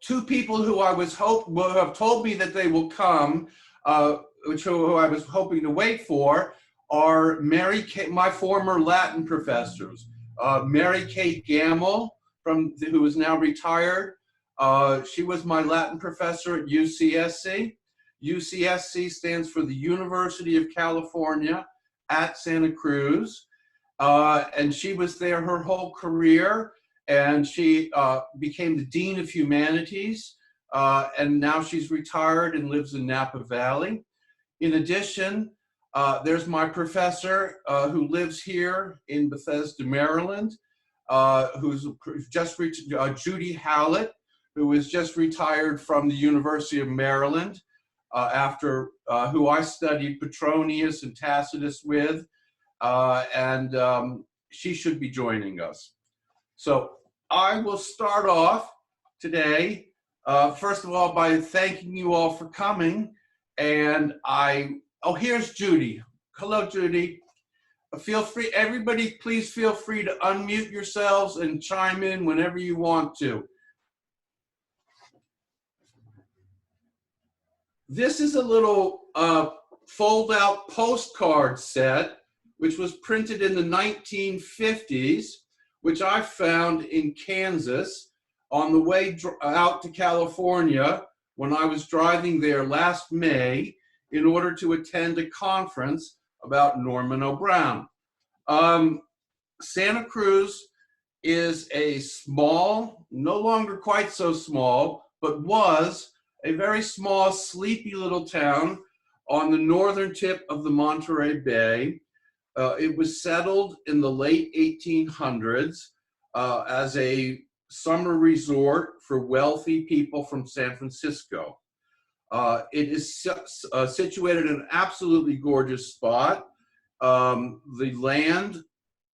Two people who I was have told me that they will come, who I was hoping to wait for, are my former Latin professors, Mary Kate Gamble, who is now retired. She was my Latin professor at UCSC. UCSC stands for the University of California at Santa Cruz. And she was there her whole career, and she became the Dean of Humanities, and now she's retired and lives in Napa Valley. In addition, there's my professor who lives here in Bethesda, Maryland, who's just Judy Hallett, who is just retired from the University of Maryland, who I studied Petronius and Tacitus with, and she should be joining us. So I will start off today, first of all, by thanking you all for coming. And here's Judy. Hello, Judy. Feel free, everybody, please feel free to unmute yourselves and chime in whenever you want to. This is a little fold-out postcard set, which was printed in the 1950s, which I found in Kansas on the way out to California when I was driving there last May in order to attend a conference about Norman O'Brien. Santa Cruz is a small, no longer quite so small, but was a very small, sleepy little town on the northern tip of the Monterey Bay. It was settled in the late 1800s as a summer resort for wealthy people from San Francisco. It is situated in an absolutely gorgeous spot. The land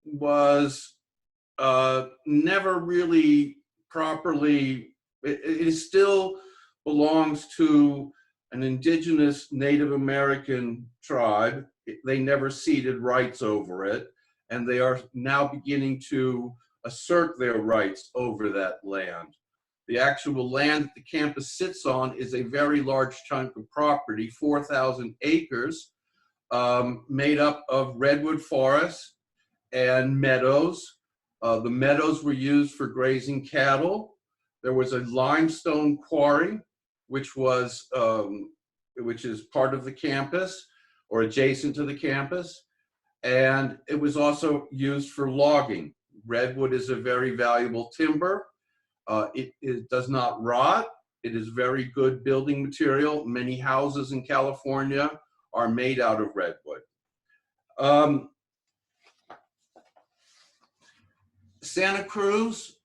was never really properly, it still belongs to an indigenous Native American tribe. They never ceded rights over it, and they are now beginning to assert their rights over that land. The actual land that the campus sits on is a very large chunk of property, 4,000 acres, made up of redwood forests and meadows. The meadows were used for grazing cattle. There was a limestone quarry, which is part of the campus or adjacent to the campus. And it was also used for logging. Redwood is a very valuable timber. It does not rot. It is very good building material. Many houses in California are made out of redwood. Santa Cruz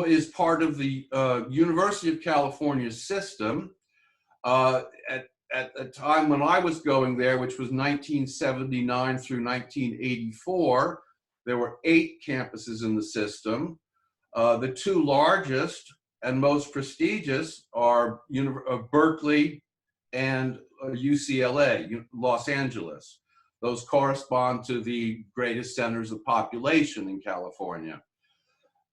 is part of the University of California system. At the time when I was going there, which was 1979 through 1984, there were 8 campuses in the system. The 2 largest and most prestigious are Berkeley and UCLA, Los Angeles. Those correspond to the greatest centers of population in California.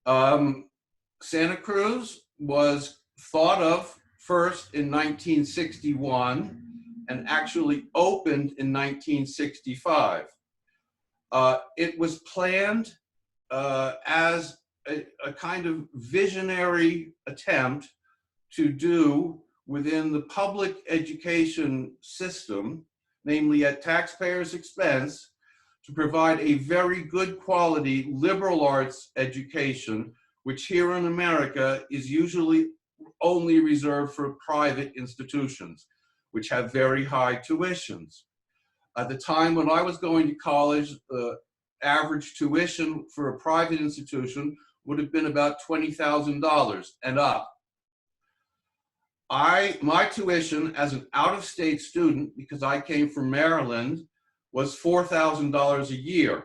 Santa Cruz was thought of first in 1961 and actually opened in 1965. It was planned as a kind of visionary attempt to do within the public education system, namely at taxpayers' expense, to provide a very good quality liberal arts education, which here in America is usually only reserved for private institutions, which have very high tuitions. At the time when I was going to college, the average tuition for a private institution would have been about $20,000 and up. My tuition as an out-of-state student, because I came from Maryland, was $4,000 a year.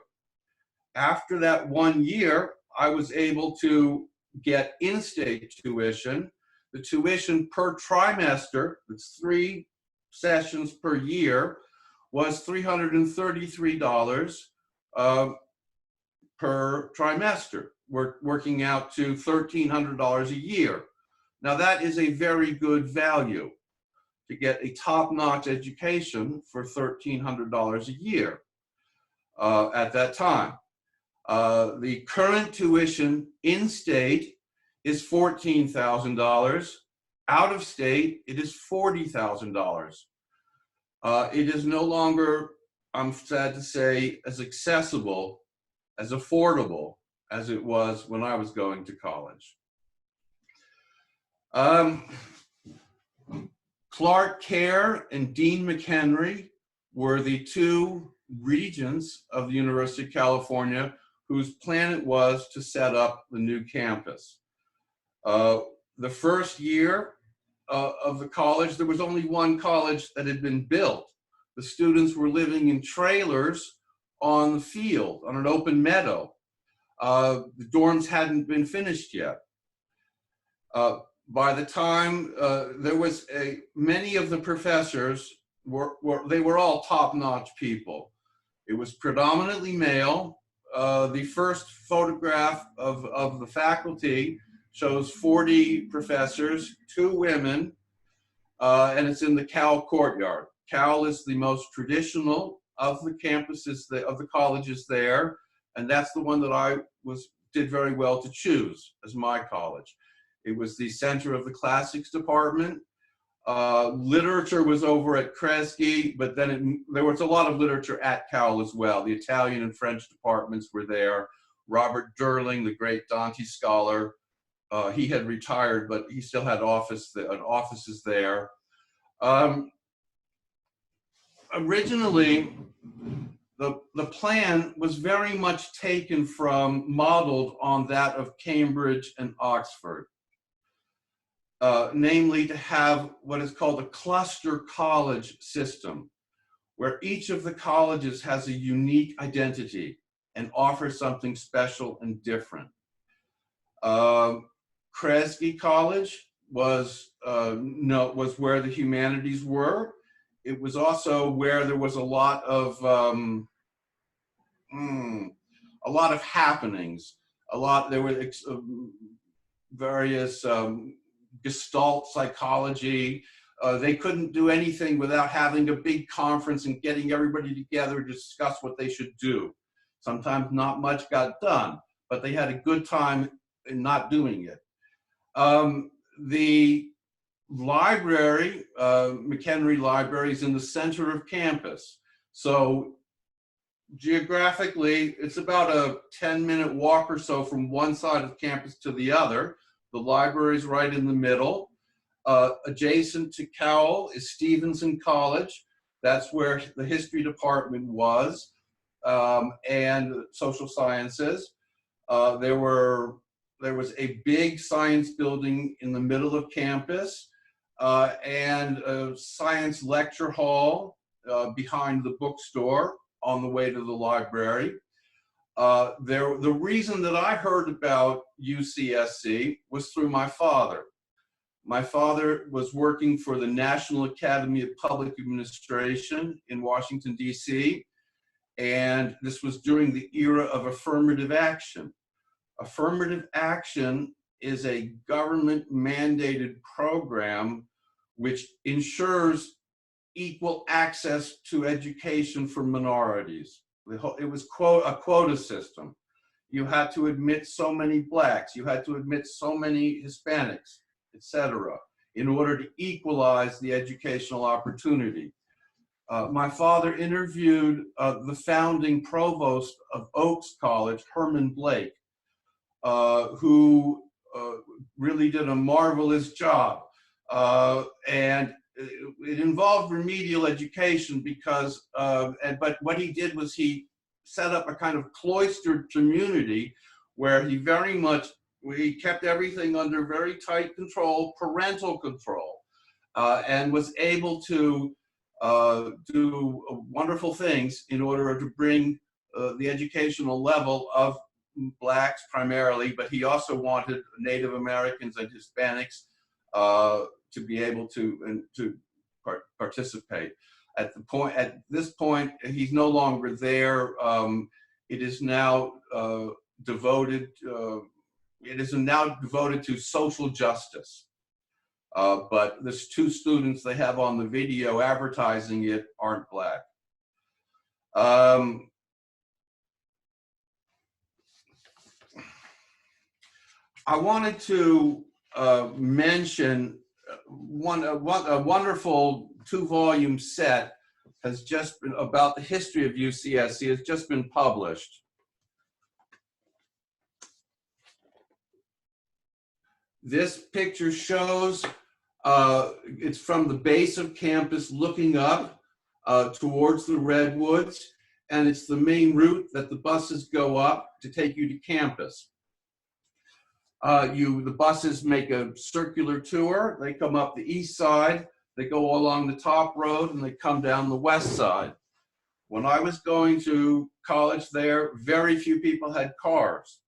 After that 1 year, I was able to get in-state tuition. The tuition per trimester, it's 3 sessions per year, was $333 per trimester, working out to $1,300 a year. Now that is a very good value to get a top-notch education for $1,300 a year at that time. The current tuition in-state is $14,000. Out of state, it is $40,000. It is no longer, I'm sad to say, as accessible, as affordable as it was when I was going to college. Clark Kerr and Dean McHenry were the two regents of the University of California whose plan it was to set up the new campus. The first year of the college, there was only one college that had been built. The students were living in trailers on the field, on an open meadow. The dorms hadn't been finished yet. By the time there was many of the professors they were all top-notch people. It was predominantly male. The first photograph of the faculty shows 40 professors, 2 women, and it's in the Cowell courtyard. Cowell is the most traditional of the campuses, of the colleges there, and that's the one that I did very well to choose as my college. It was the center of the classics department. Literature was over at Kresge, but then there was a lot of literature at Cowell as well. The Italian and French departments were there. Robert Durling, the great Dante scholar, he had retired, but he still had offices there. Originally, the plan was very much modeled on that of Cambridge and Oxford. Namely to have what is called a cluster college system, where each of the colleges has a unique identity and offers something special and different. Kresge College was where the humanities were. It was also where there was a lot of happenings. There were various Gestalt psychology. They couldn't do anything without having a big conference and getting everybody together to discuss what they should do. Sometimes not much got done, but they had a good time in not doing it. The library, McHenry Library, is in the center of campus. So geographically, it's about a 10-minute walk or so from one side of campus to the other. The library is right in the middle. Adjacent to Cowell is Stevenson College. That's where the history department was, and social sciences. There was a big science building in the middle of campus, and a science lecture hall behind the bookstore on the way to the library. The reason that I heard about UCSC was through my father. My father was working for the National Academy of Public Administration in Washington, D.C., and this was during the era of affirmative action. Affirmative action is a government-mandated program which ensures equal access to education for minorities. It was a quota system. You had to admit so many blacks, you had to admit so many Hispanics, etc., in order to equalize the educational opportunity. My father interviewed the founding provost of Oaks College, Herman Blake, who really did a marvelous job. And it involved remedial education because, but what he did was he set up a kind of cloistered community where he kept everything under very tight control, parental control, and was able to do wonderful things in order to bring the educational level of blacks primarily, but he also wanted Native Americans and Hispanics to be able to participate. At this point, he's no longer there. It is now devoted to social justice. but there's 2 students they have on the video advertising it aren't black. I wanted to mention a wonderful 2-volume set has just been about the history of UCSC. It's just been published. This picture shows it's from the base of campus looking up towards the redwoods, and it's the main route that the buses go up to take you to campus. The buses make a circular tour. They come up the east side, they go along the top road, and they come down the west side. When I was going to college there, very few people had cars.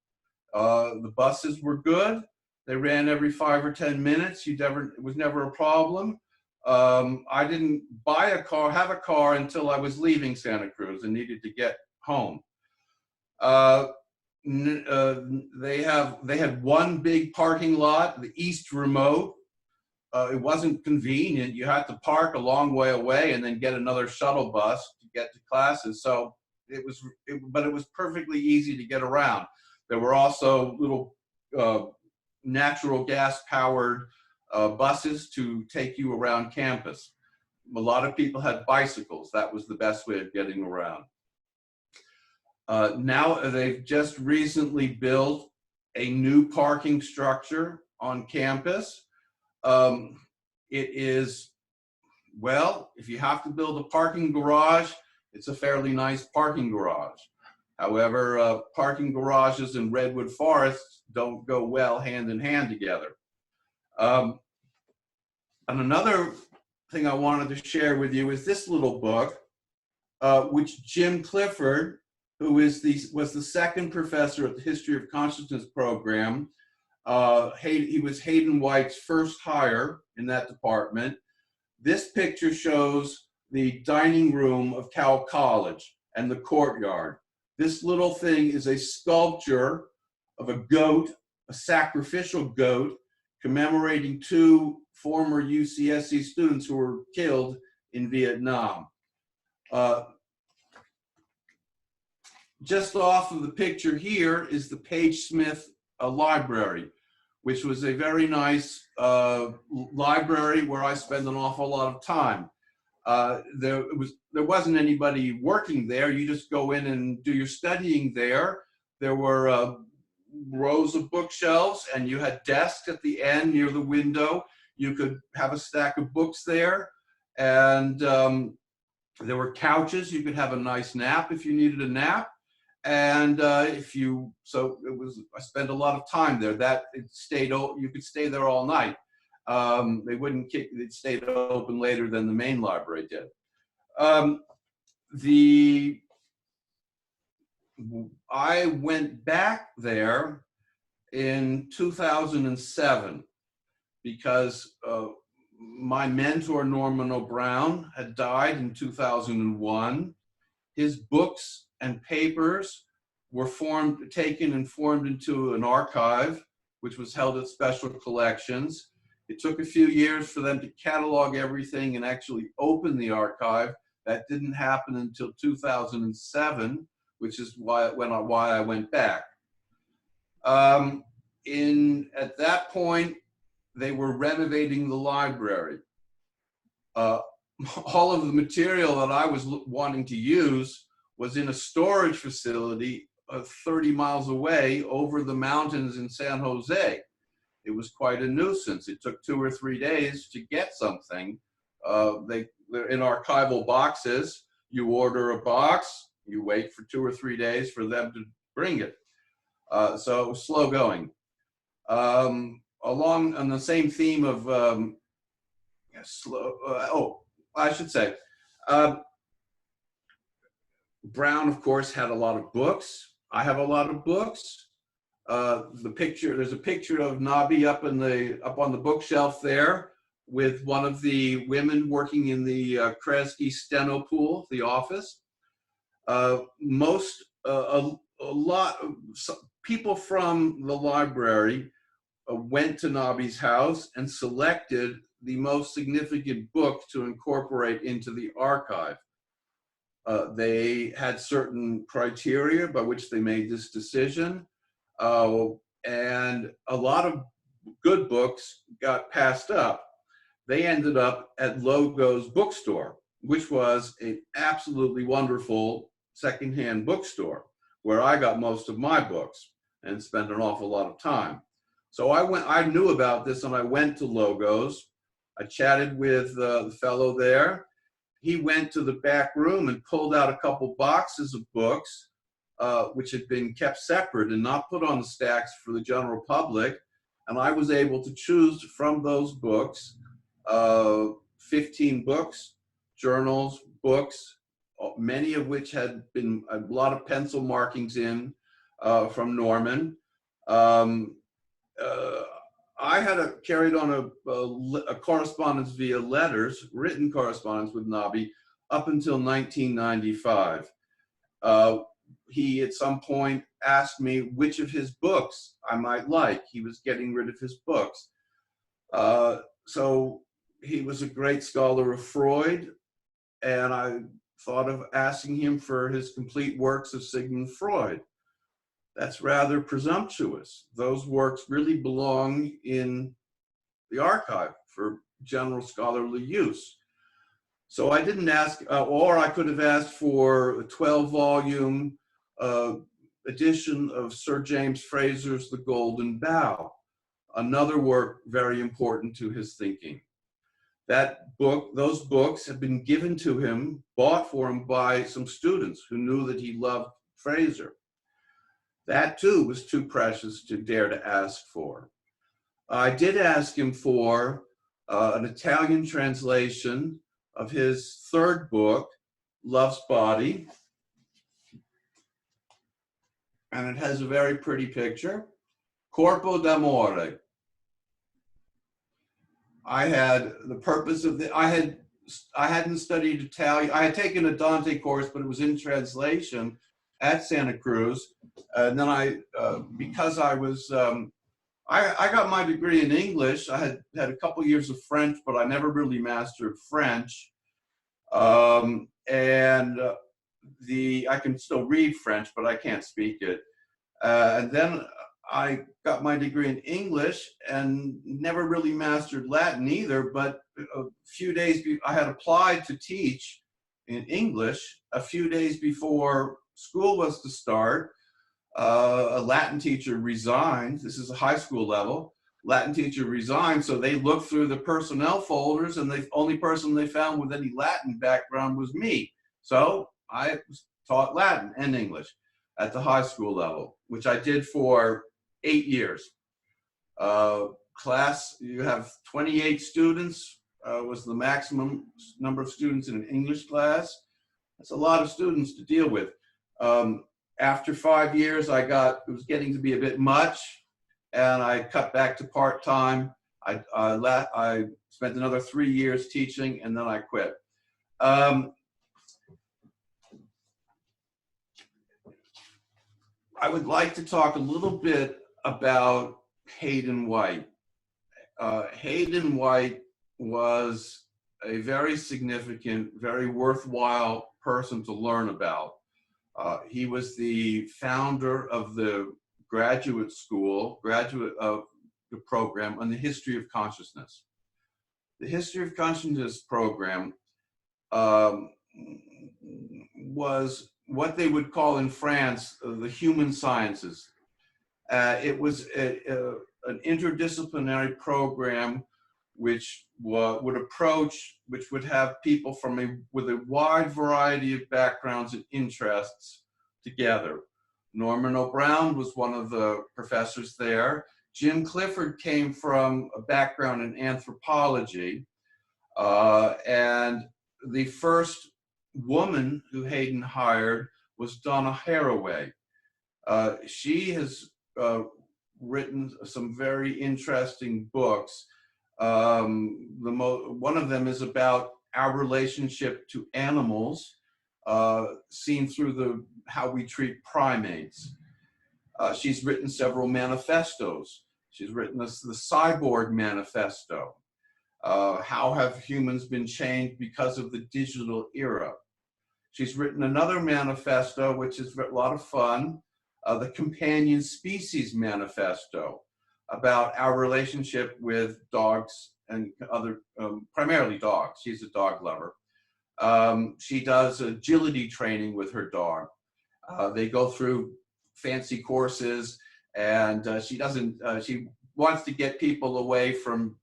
The buses were good. They ran every 5 or 10 minutes. It was never a problem. I didn't have a car until I was leaving Santa Cruz and needed to get home. They had one big parking lot, the east remote. It wasn't convenient. You had to park a long way away and then get another shuttle bus to get to classes. So but it was perfectly easy to get around. There were also little natural gas powered buses to take you around campus. A lot of people had bicycles. That was the best way of getting around. Now they've just recently built a new parking structure on campus. It is, well, if you have to build a parking garage, it's a fairly nice parking garage. However, parking garages in redwood forests don't go well hand in hand together. And another thing I wanted to share with you is this little book, which Jim Clifford, who was the 2nd professor at the History of Consciousness program. He was Hayden White's first hire in that department. This picture shows the dining room of Cowell College and the courtyard. This little thing is a sculpture of a goat, a sacrificial goat, commemorating 2 former UCSC students who were killed in Vietnam. Just off of the picture here is the Page Smith Library, which was a very nice library where I spent an awful lot of time. There wasn't anybody working there. You just go in and do your studying there. There were rows of bookshelves, and you had desks at the end near the window. You could have a stack of books there, and there were couches. You could have a nice nap if you needed a nap. And I spent a lot of time there. You could stay there all night. It stayed open later than the main library did. I went back there in 2007 because my mentor, Norman O'Brown, had died in 2001. His books and papers were taken and formed into an archive, which was held at special collections. It took a few years for them to catalog everything and actually open the archive. That didn't happen until 2007, which is why I went back. At that point, they were renovating the library. All of the material that I was wanting to use was in a storage facility 30 miles away over the mountains in San Jose. It was quite a nuisance. It took 2 or 3 days to get something. They're in archival boxes. You order a box, you wait for 2 or 3 days for them to bring it. So it was slow going. Along on the same theme of Brown, of course, had a lot of books. I have a lot of books. There's a picture of Nabi up on the bookshelf there with one of the women working in the Kresge steno pool, the office. People from the library went to Nabi's house and selected the most significant book to incorporate into the archive. They had certain criteria by which they made this decision, and a lot of good books got passed up. They ended up at Logo's bookstore, which was an absolutely wonderful secondhand bookstore where I got most of my books and spent an awful lot of time. So I knew about this and I went to Logos. I chatted with the fellow there. He went to the back room and pulled out a couple boxes of books, which had been kept separate and not put on the stacks for the general public. And I was able to choose from those books, 15 books, journals, books, many of which had been a lot of pencil markings in from Norman. I had carried on a correspondence via letters, written correspondence with Nabi up until 1995. He at some point asked me which of his books I might like. He was getting rid of his books. So he was a great scholar of Freud, and I thought of asking him for his complete works of Sigmund Freud. That's rather presumptuous. Those works really belong in the archive for general scholarly use. So I didn't ask, or I could have asked for a 12-volume edition of Sir James Fraser's The Golden Bough, another work very important to his thinking. That book, those books have been given to him, bought for him by some students who knew that he loved Fraser. That too was too precious to dare to ask for. I did ask him for an Italian translation of his third book, Love's Body. And it has a very pretty picture, Corpo d'Amore. I had the purpose of the, I hadn't studied Italian. I had taken a Dante course, but it was in translation at Santa Cruz. And then because I was, I got my degree in English. I had a couple years of French, but I never really mastered French. I can still read French, but I can't speak it. And then I got my degree in English and never really mastered Latin either, but a few days, I had applied to teach in English a few days before school was to start. A Latin teacher resigned. This is a high school level. Latin teacher resigned, so they looked through the personnel folders and the only person they found with any Latin background was me. So I taught Latin and English at the high school level, which I did for 8 years. Class, you have 28 students, was the maximum number of students in an English class. That's a lot of students to deal with. After 5 years, it was getting to be a bit much, and I cut back to part-time. I spent another 3 years teaching, and then I quit. I would like to talk a little bit about Hayden White. Hayden White was a very significant, very worthwhile person to learn about. He was the founder of the graduate program on the history of consciousness. The history of consciousness program was what they would call in France the human sciences. It was an interdisciplinary program which would have people with a wide variety of backgrounds and interests together. Norman O'Brown was one of the professors there. Jim Clifford came from a background in anthropology, and the first woman who Hayden hired was Donna Haraway. She has written some very interesting books. One of them is about our relationship to animals, seen through how we treat primates. She's written several manifestos. She's written the Cyborg Manifesto. How have humans been changed because of the digital era? She's written another manifesto, which is a lot of fun, the Companion Species Manifesto, about our relationship with dogs and other, primarily dogs. She's a dog lover. She does agility training with her dog. They go through fancy courses, and she wants to get people away from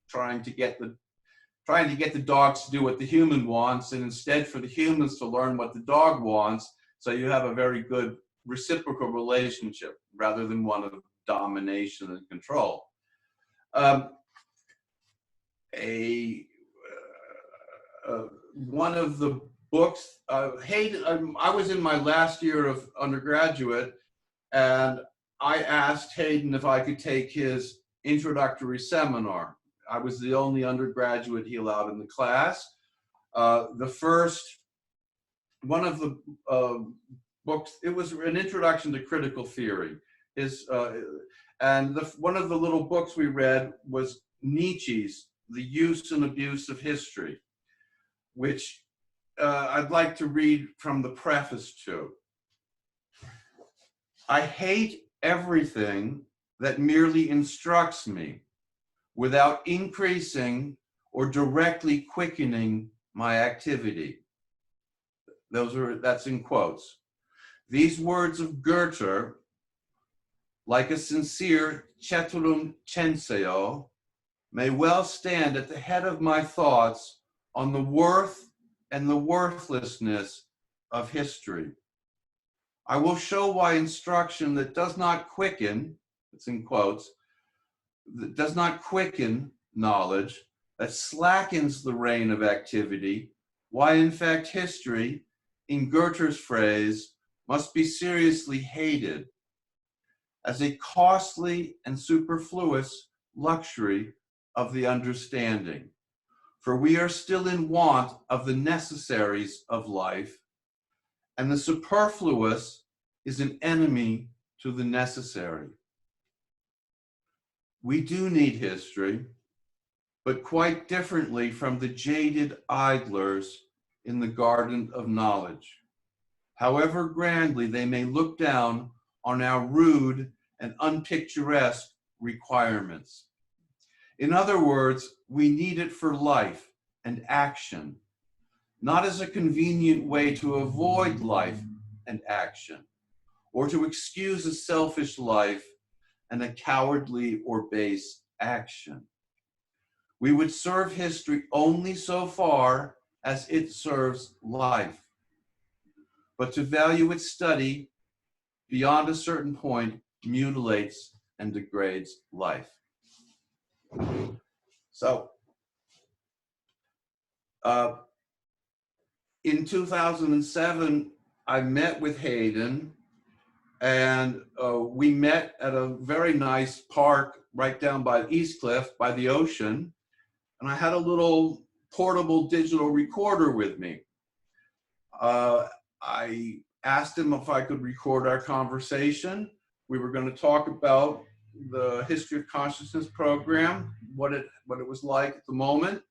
trying to get the dogs to do what the human wants, and instead for the humans to learn what the dog wants, so you have a very good reciprocal relationship rather than one of domination and control. One of the books, Hayden, I was in my last year of undergraduate, and I asked Hayden if I could take his introductory seminar. I was the only undergraduate he allowed in the class. The first, one of the books, it was an introduction to critical theory. One of the little books we read was Nietzsche's The Use and Abuse of History, which I'd like to read from the preface to. I hate everything that merely instructs me without increasing or directly quickening my activity. That's in quotes. These words of Goethe, like a sincere ceterum censeo, may well stand at the head of my thoughts on the worth and the worthlessness of history. I will show why instruction that does not quicken, it's in quotes, that does not quicken knowledge, that slackens the reign of activity, why in fact history, in Goethe's phrase, must be seriously hated as a costly and superfluous luxury of the understanding. For we are still in want of the necessaries of life, and the superfluous is an enemy to the necessary. We do need history, but quite differently from the jaded idlers in the garden of knowledge. However grandly they may look down on our rude and unpicturesque requirements. In other words, we need it for life and action, not as a convenient way to avoid life and action, or to excuse a selfish life and a cowardly or base action. We would serve history only so far as it serves life, but to value its study beyond a certain point mutilates and degrades life. So, in 2007, I met with Hayden, and we met at a very nice park right down by East Cliff, by the ocean, and I had a little portable digital recorder with me. I asked him if I could record our conversation. We were going to talk about the History of Consciousness program, what it was like at the moment,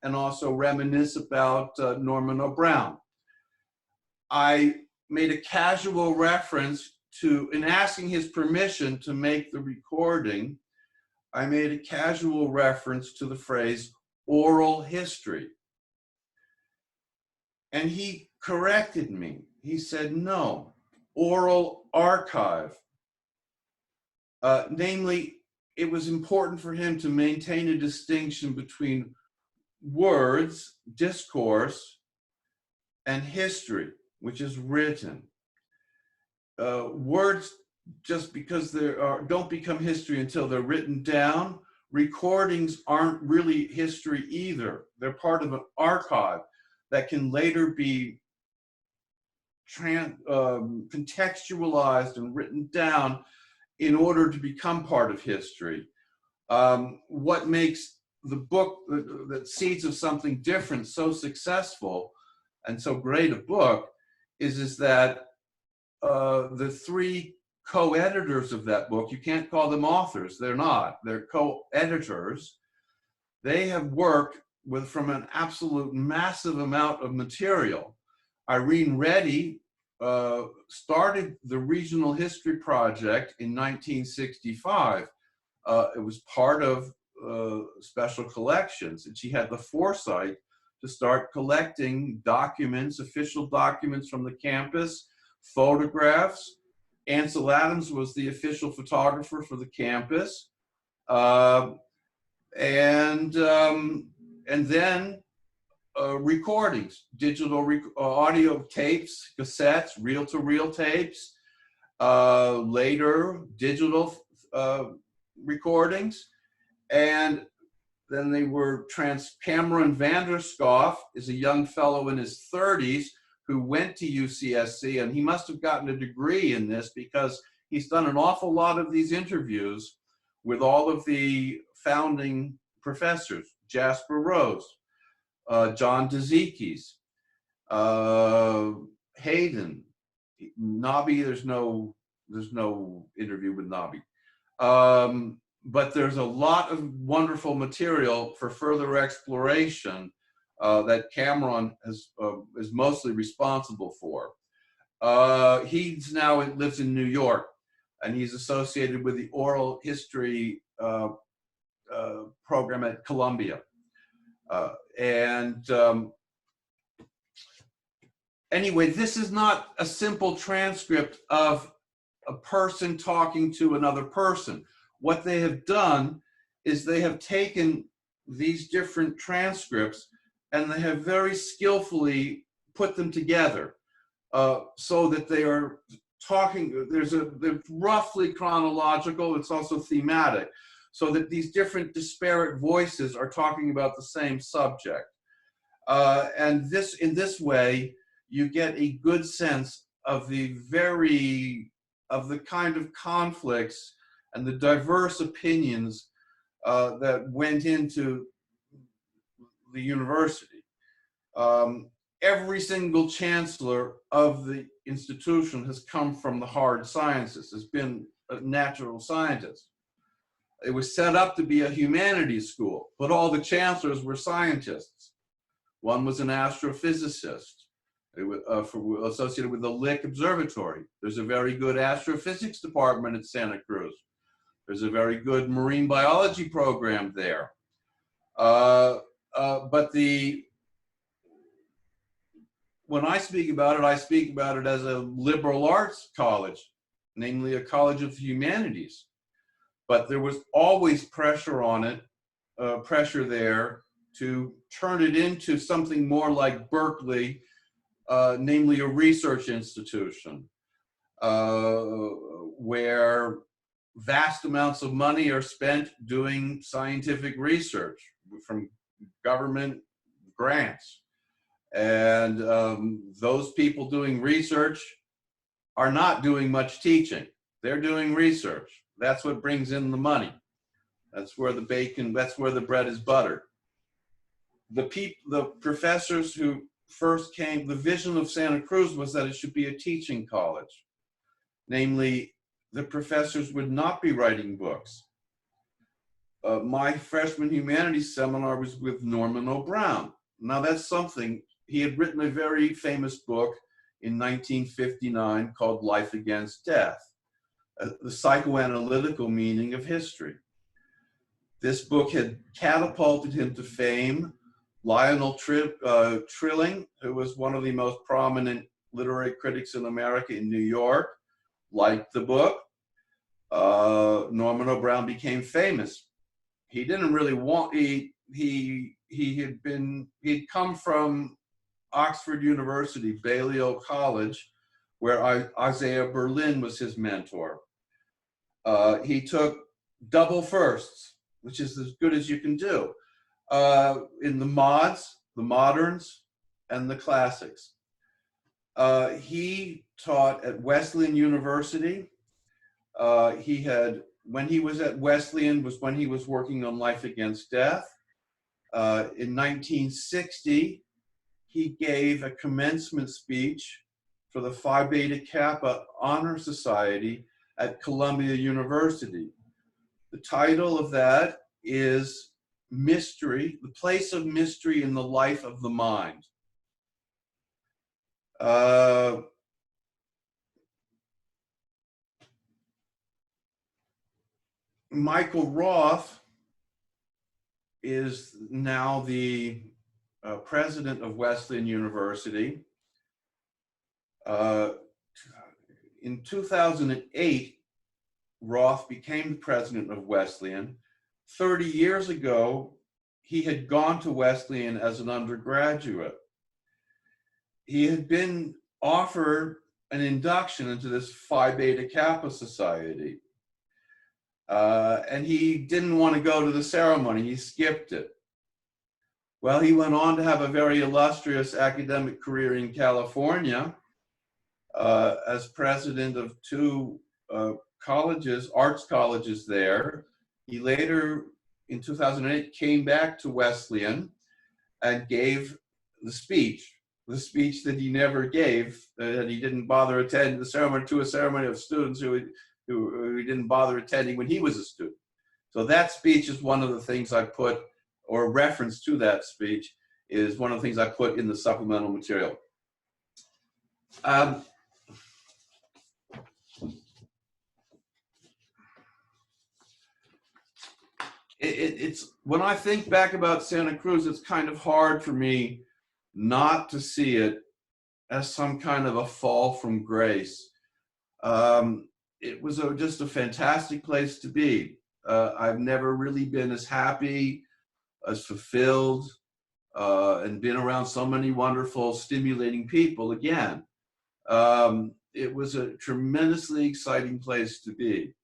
and also reminisce about Norman O'Brown. I made a casual reference to, in asking his permission to make the recording, I made a casual reference to the phrase oral history. And he corrected me. He said, no, oral archive. Namely, it was important for him to maintain a distinction between words, discourse, and history, which is written. Words, just because don't become history until they're written down. Recordings aren't really history either. They're part of an archive that can later be contextualized and written down in order to become part of history. What makes the book, the Seeds of Something Different, so successful and so great a book is that the three co-editors of that book. You can't call them authors. They're not. They're co-editors. They have worked from an absolute massive amount of material. Irene Reddy started the Regional History Project in 1965. It was part of special collections, and she had the foresight to start collecting documents, official documents from the campus, photographs. Ansel Adams was the official photographer for the campus. And then recordings, digital audio tapes, cassettes, reel-to-reel tapes, later digital recordings, and then they were Cameron Vanderskoff is a young fellow in his 30s who went to UCSC, and he must have gotten a degree in this because he's done an awful lot of these interviews with all of the founding professors, Jasper Rose, John Dezikis, Hayden, Nobby. There's no interview with Nobby, but there's a lot of wonderful material for further exploration that Cameron is mostly responsible for. He's now lives in New York, and he's associated with the oral history program at Columbia. Anyway, this is not a simple transcript of a person talking to another person. What they have done is they have taken these different transcripts and they have very skillfully put them together so that they are talking, they're roughly chronological, it's also thematic, so that these different disparate voices are talking about the same subject. And in this way, you get a good sense of the kind of conflicts and the diverse opinions that went into the university. Every single chancellor of the institution has come from the hard sciences, has been a natural scientist. It was set up to be a humanities school, but all the chancellors were scientists. One was an astrophysicist, associated with the Lick Observatory. There's a very good astrophysics department at Santa Cruz. There's a very good marine biology program there. But when I speak about it as a liberal arts college, namely a college of humanities. But there was always pressure on it, pressure there to turn it into something more like Berkeley, namely a research institution, where vast amounts of money are spent doing scientific research from government grants. And those people doing research are not doing much teaching. They're doing research. That's what brings in the money. That's where the bacon, that's where the bread is buttered. The professors who first came, the vision of Santa Cruz was that it should be a teaching college. Namely, the professors would not be writing books. My freshman humanities seminar was with Norman O'Brown. Now that's something, he had written a very famous book in 1959 called Life Against Death, the psychoanalytical meaning of history. This book had catapulted him to fame. Lionel Trilling, who was one of the most prominent literary critics in America in New York, liked the book. Norman O'Brown became famous. He didn't really want, he'd come from Oxford University, Balliol College, where Isaiah Berlin was his mentor. He took double firsts, which is as good as you can do, in the mods, the moderns, and the classics. He taught at Wesleyan University. When he was at Wesleyan was when he was working on Life Against Death. In 1960, he gave a commencement speech for the Phi Beta Kappa Honor Society at Columbia University. The title of that is Mystery, the Place of Mystery in the Life of the Mind. Michael Roth is now the president of Wesleyan University. In 2008, Roth became the president of Wesleyan. 30 years ago, he had gone to Wesleyan as an undergraduate. He had been offered an induction into this Phi Beta Kappa Society. And he didn't want to go to the ceremony, he skipped it. Well, he went on to have a very illustrious academic career in California as president of two colleges, arts colleges there. He later, in 2008, came back to Wesleyan and gave the speech that he never gave, that he didn't bother attending the ceremony, to a ceremony of students who he didn't bother attending when he was a student. So that speech is one of the things I put, or reference to that speech is one of the things I put in the supplemental material. It's when I think back about Santa Cruz, it's kind of hard for me not to see it as some kind of a fall from grace. It was just a fantastic place to be. I've never really been as happy, as fulfilled, and been around so many wonderful, stimulating people again. It was a tremendously exciting place to be.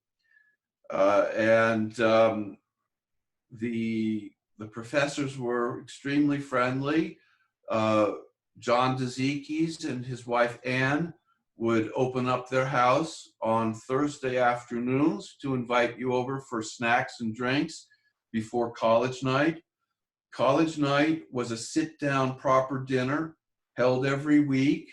The professors were extremely friendly. John Dezikis and his wife Anne would open up their house on Thursday afternoons to invite you over for snacks and drinks before college night. College night was a sit-down proper dinner held every week,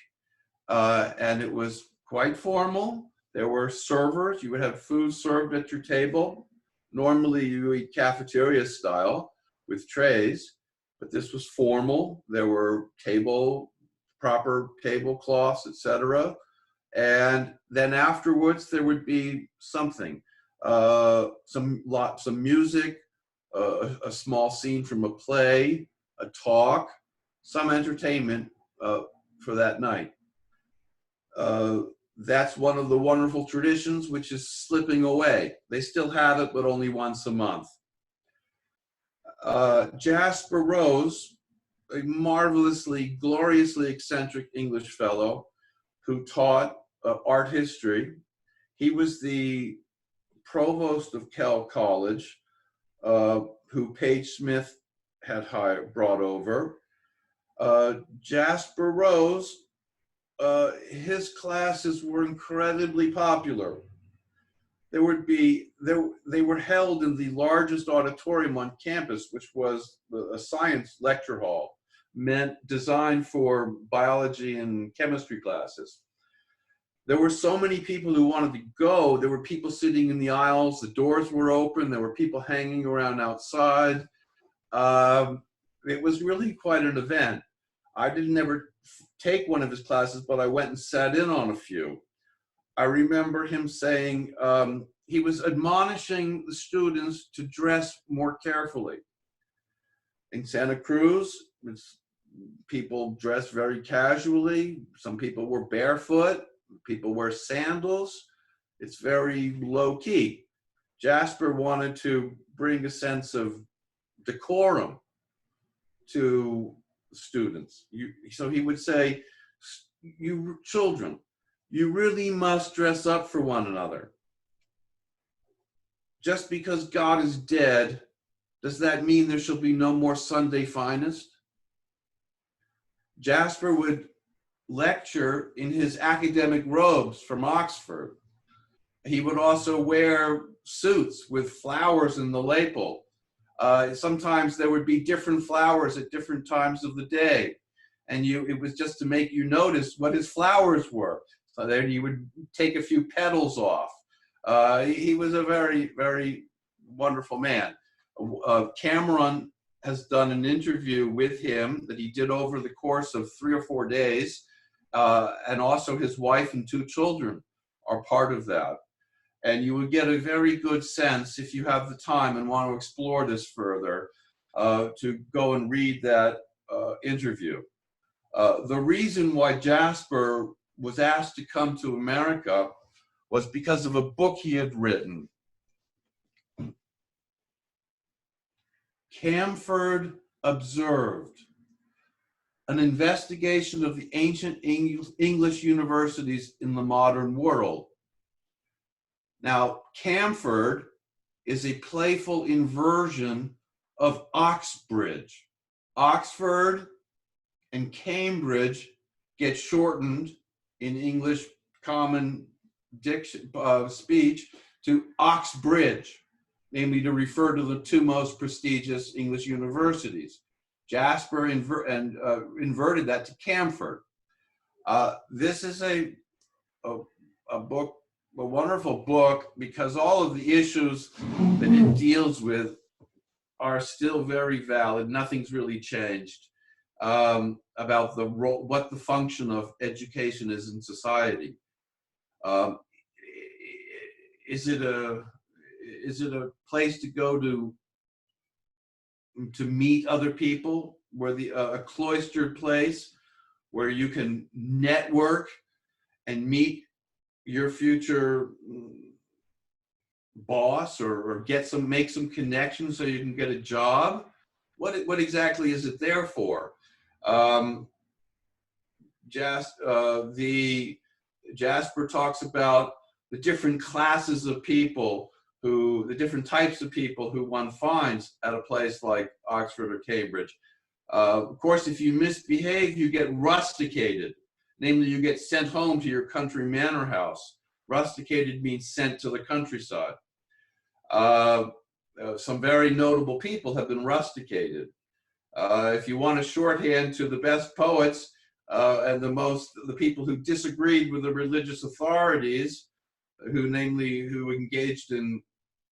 and it was quite formal. There were servers. You would have food served at your table. Normally you eat cafeteria style with trays, but this was formal. There were proper tablecloths, etc. And then afterwards there would be something, some music, a small scene from a play, a talk, some entertainment for that night. That's one of the wonderful traditions which is slipping away. They still have it, but only once a month. Jasper Rose, a marvelously, gloriously eccentric English fellow who taught art history. He was the provost of Kell College, who Page Smith had brought over. Jasper Rose, his classes were incredibly popular. They were held in the largest auditorium on campus, which was a science lecture hall, designed for biology and chemistry classes. There were so many people who wanted to go. There were people sitting in the aisles. The doors were open. There were people hanging around outside. It was really quite an event. I didn't ever take one of his classes, but I went and sat in on a few. I remember him saying, he was admonishing the students to dress more carefully. In Santa Cruz, people dress very casually. Some people were barefoot. People wear sandals. It's very low key. Jasper wanted to bring a sense of decorum to students. So he would say, you children, you really must dress up for one another. Just because God is dead, does that mean there shall be no more Sunday finest? Jasper would lecture in his academic robes from Oxford. He would also wear suits with flowers in the lapel. Sometimes there would be different flowers at different times of the day. And it was just to make you notice what his flowers were. So then you would take a few petals off. He was a very, very wonderful man. Cameron has done an interview with him that he did over the course of 3 or 4 days, and also his wife and 2 children are part of that. And you would get a very good sense, if you have the time and want to explore this further, to go and read that interview. The reason why Jasper was asked to come to America was because of a book he had written. Camford Observed, an investigation of the ancient English universities in the modern world. Now, Camford is a playful inversion of Oxbridge. Oxford and Cambridge get shortened in English common diction, speech to Oxbridge, namely to refer to the 2 most prestigious English universities. Jasper inverted that to Camford. This is a book, a wonderful book, because all of the issues that it deals with are still very valid. Nothing's really changed about the role, what the function of education is in society. Is it a place to go to meet other people, where a cloistered place where you can network and meet your future boss, or make some connections so you can get a job? What exactly is it there for? Jasper talks about the different classes of people, the different types of people who one finds at a place like Oxford or Cambridge. Of course, if you misbehave, you get rusticated. Namely, you get sent home to your country manor house. Rusticated means sent to the countryside. Some very notable people have been rusticated. If you want a shorthand to the best poets and the people who disagreed with the religious authorities, who engaged in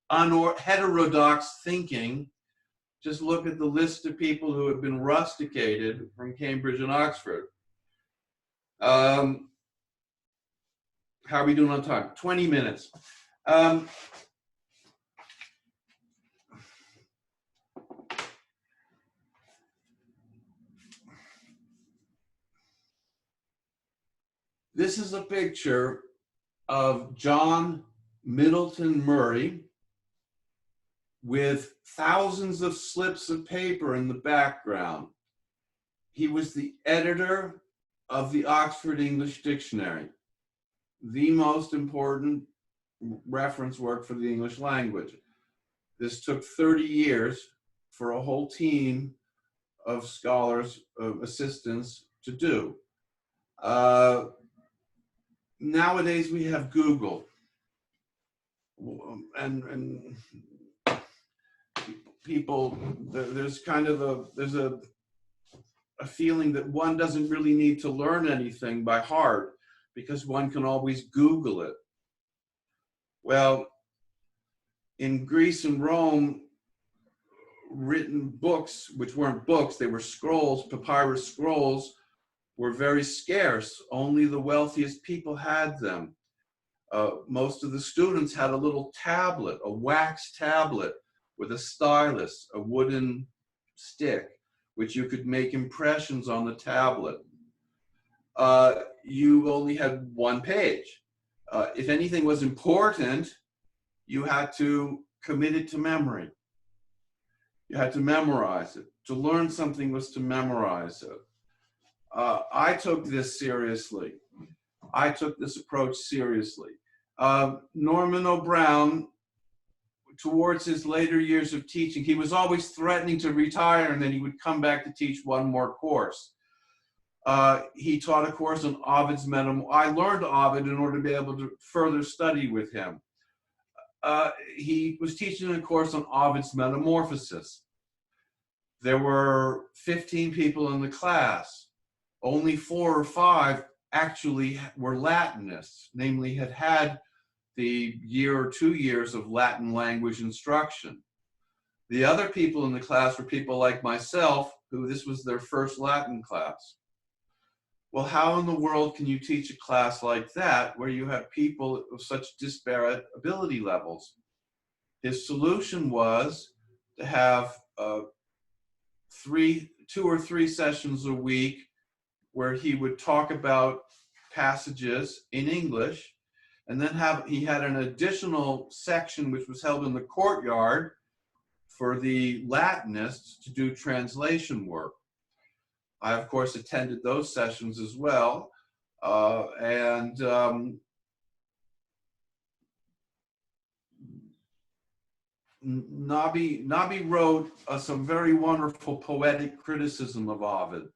heterodox thinking, just look at the list of people who have been rusticated from Cambridge and Oxford. How are we doing on time? 20 minutes. This is a picture of John Middleton Murray with thousands of slips of paper in the background. He was the editor of the Oxford English Dictionary, the most important reference work for the English language. This took 30 years for a whole team of scholars, of assistants to do. Nowadays we have Google, and people, there's kind of a feeling that one doesn't really need to learn anything by heart because one can always Google it. Well, in Greece and Rome, written books, which weren't books, they were scrolls, papyrus scrolls, were very scarce. Only the wealthiest people had them. Most of the students had a little tablet, a wax tablet with a stylus, a wooden stick, which you could make impressions on the tablet. You only had 1 page. If anything was important, you had to commit it to memory. You had to memorize it. To learn something was to memorize it. I took this seriously. I took this approach seriously. Norman O'Brien, towards his later years of teaching, he was always threatening to retire, and then he would come back to teach 1 more course. He taught a course on Ovid's Metamorphoses. I learned Ovid in order to be able to further study with him. He was teaching a course on Ovid's Metamorphoses. There were 15 people in the class. Only 4 or 5 actually were Latinists, namely had the year or 2 years of Latin language instruction. The other people in the class were people like myself, who this was their first Latin class. Well, how in the world can you teach a class like that where you have people of such disparate ability levels? His solution was to have 2 or 3 sessions a week where he would talk about passages in English, and then he had an additional section which was held in the courtyard for the Latinists to do translation work. I, of course, attended those sessions as well, Nabi wrote some very wonderful poetic criticism of Ovid.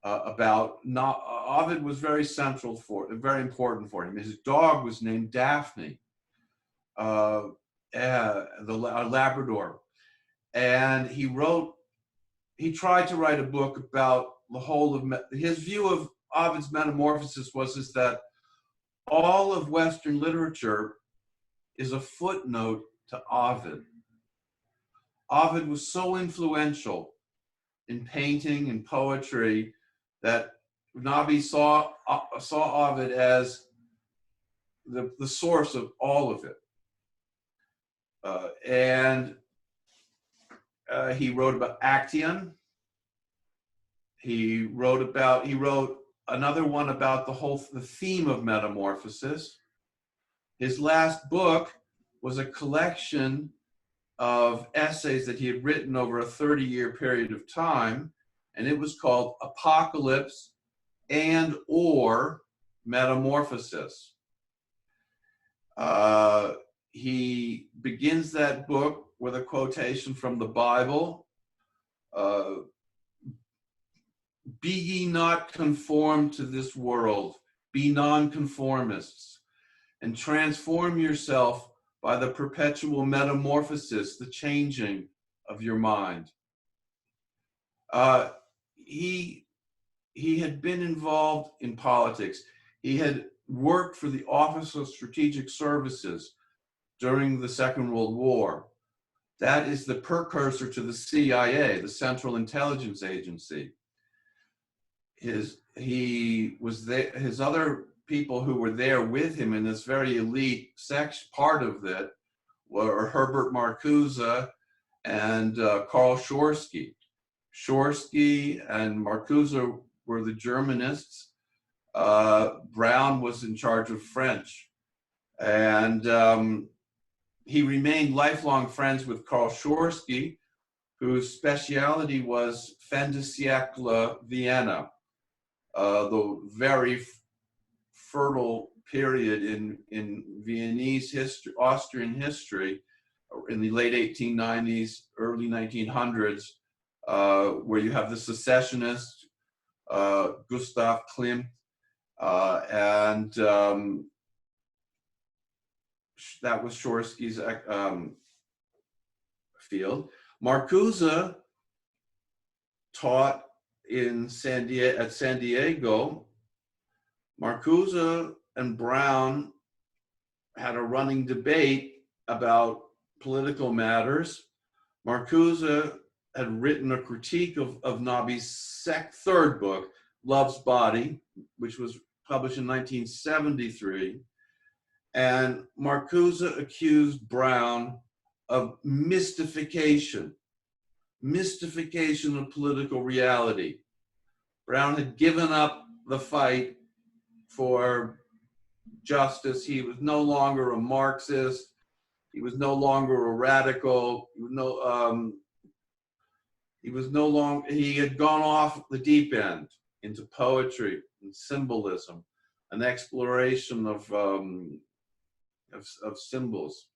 Ovid was very important for him. His dog was named Daphne, a Labrador, and he tried to write a book about the whole of his view of Ovid's Metamorphosis was that all of Western literature is a footnote to Ovid. Ovid was so influential in painting and poetry that Nabi saw Ovid as the source of all of it. He wrote about Actaeon. He wrote another one about the theme of metamorphosis. His last book was a collection of essays that he had written over a 30-year period of time, and it was called Apocalypse and/or Metamorphosis. He begins that book with a quotation from the Bible. Be ye not conformed to this world, be nonconformists, and transform yourself by the perpetual metamorphosis, the changing of your mind. He had been involved in politics. He had worked for the Office of Strategic Services during the Second World War. That is the precursor to the CIA, the Central Intelligence Agency. His other people who were there with him in this very elite part of it were Herbert Marcuse and Karl Schorsky. Schorsky and Marcuse were the Germanists. Brown was in charge of French. And he remained lifelong friends with Karl Schorsky, whose specialty was fin de siècle Vienna, the very fertile period in Viennese history, Austrian history, in the late 1890s, early 1900s, where you have the secessionists, Gustav Klimt, and that was Schorsky's field. Marcuse taught at San Diego. Marcuse and Brown had a running debate about political matters. Marcuse had written a critique of Nabi's third book, Love's Body, which was published in 1973. And Marcuse accused Brown of mystification of political reality. Brown had given up the fight for justice. He was no longer a Marxist. He was no longer a radical. He had gone off the deep end into poetry and symbolism, an exploration of symbols.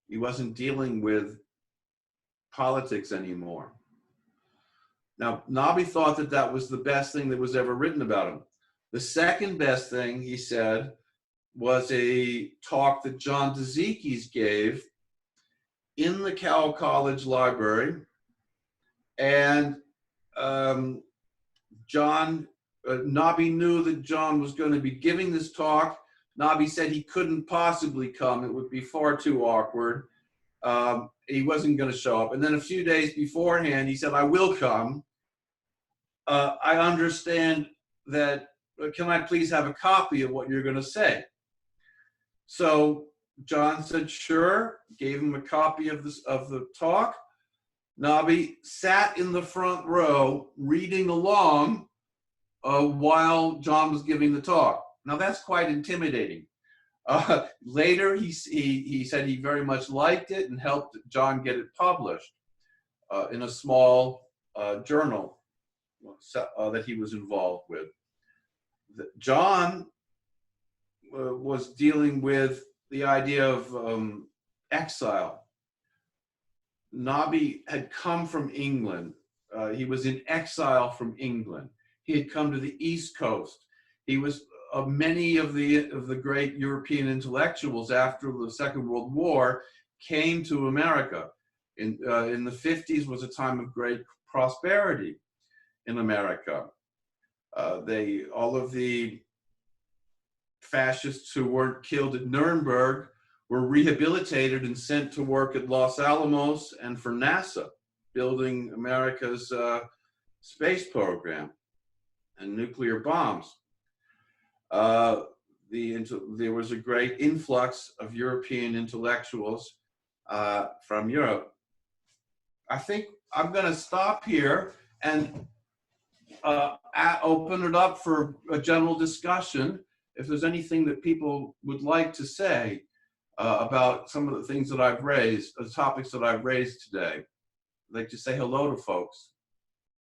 He wasn't dealing with politics anymore. Now, Nabi thought that was the best thing that was ever written about him. The second best thing, he said, was a talk that John Dezekis gave in the Cowell College Library. And Nabi knew that John was going to be giving this talk Nabi said he couldn't possibly come. It would be far too awkward. He wasn't going to show up. And then a few days beforehand, he said, I will come. I understand that, can I please have a copy of what you're going to say? So John said, sure, gave him a copy of the talk. Nabi sat in the front row reading along while John was giving the talk. Now that's quite intimidating. Later, he said he very much liked it and helped John get it published in a small journal that he was involved with. John was dealing with the idea of exile. Nabi had come from England. He was in exile from England. He had come to the East Coast. He was many of the great European intellectuals after the Second World War came to America. In the 50s was a time of great prosperity in America. All of the fascists who weren't killed at Nuremberg were rehabilitated and sent to work at Los Alamos and for NASA, building America's space program and nuclear bombs. There was a great influx of European intellectuals from Europe. I think I'm going to stop here and open it up for a general discussion. If there's anything that people would like to say about some of the things that I've raised, the topics that I've raised today, I'd like to say hello to folks.